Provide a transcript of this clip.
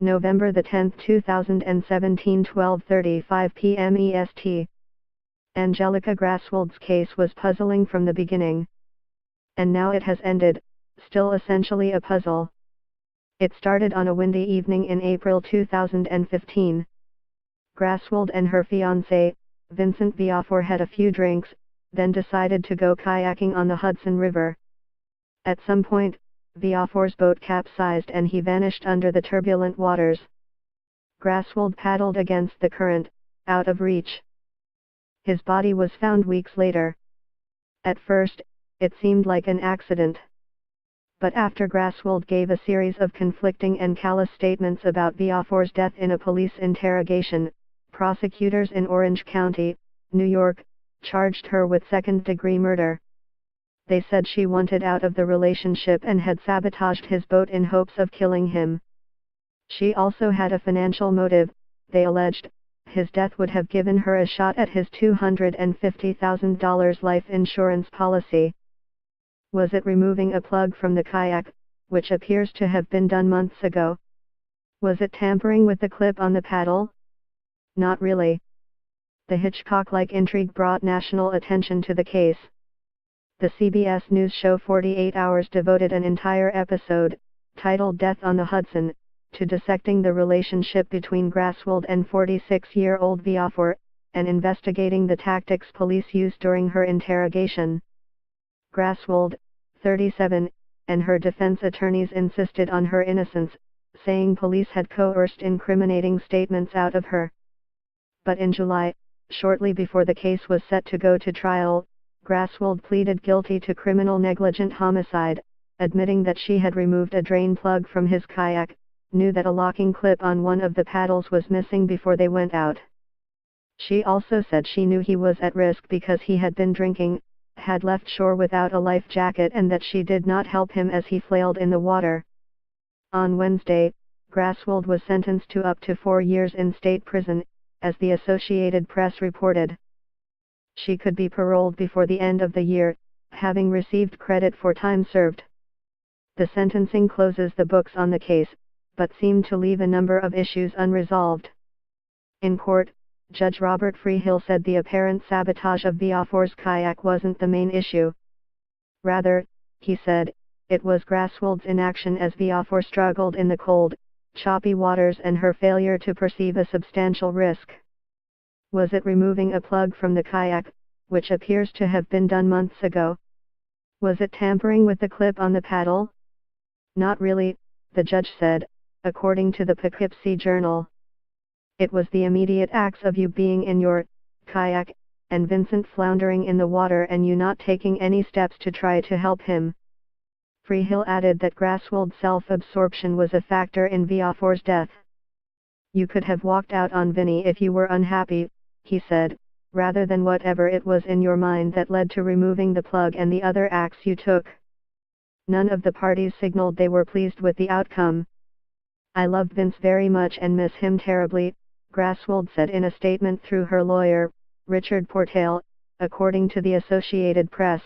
November 10, 2017, 12:35 p.m. EST. Angelica Grasswold's case was puzzling from the beginning. And now it has ended, still essentially a puzzle. It started on a windy evening in April 2015. Grasswold and her fiance, Vincent Viafor, had a few drinks, then decided to go kayaking on the Hudson River. At some point, Viafor's boat capsized and he vanished under the turbulent waters. Grasswold paddled against the current, out of reach. His body was found weeks later. At first, it seemed like an accident. But after Grasswold gave a series of conflicting and callous statements about Viafor's death in a police interrogation, prosecutors in Orange County, New York, charged her with second-degree murder. They said she wanted out of the relationship and had sabotaged his boat in hopes of killing him. She also had a financial motive, they alleged. His death would have given her a shot at his $250,000 life insurance policy. Was it removing a plug from the kayak, which appears to have been done months ago? Was it tampering with the clip on the paddle? Not really. The Hitchcock-like intrigue brought national attention to the case. The CBS News show 48 Hours devoted an entire episode, titled Death on the Hudson, to dissecting the relationship between Grasswold and 46-year-old Viafor, and investigating the tactics police used during her interrogation. Grasswold, 37, and her defense attorneys insisted on her innocence, saying police had coerced incriminating statements out of her. But in July, shortly before the case was set to go to trial, Grasswold pleaded guilty to criminal negligent homicide, admitting that she had removed a drain plug from his kayak, knew that a locking clip on one of the paddles was missing before they went out. She also said she knew he was at risk because he had been drinking, had left shore without a life jacket, and that she did not help him as he flailed in the water. On Wednesday, Grasswold was sentenced to up to 4 years in state prison, as the Associated Press reported. She could be paroled before the end of the year, having received credit for time served. The sentencing closes the books on the case, but seemed to leave a number of issues unresolved. In court, Judge Robert Freehill said the apparent sabotage of Viafor's kayak wasn't the main issue. Rather, he said, it was Grasswold's inaction as Viafor struggled in the cold, choppy waters and her failure to perceive a substantial risk. Was it removing a plug from the kayak, which appears to have been done months ago? Was it tampering with the clip on the paddle? Not really, the judge said, according to the Poughkeepsie Journal. It was the immediate acts of you being in your kayak, and Vincent floundering in the water and you not taking any steps to try to help him. Freehill added that Grasswold's self-absorption was a factor in Viafor's death. You could have walked out on Vinny if you were unhappy, he said, rather than whatever it was in your mind that led to removing the plug and the other acts you took. None of the parties signaled they were pleased with the outcome. I love Vince very much and miss him terribly, Grasswold said in a statement through her lawyer, Richard Portale, according to the Associated Press.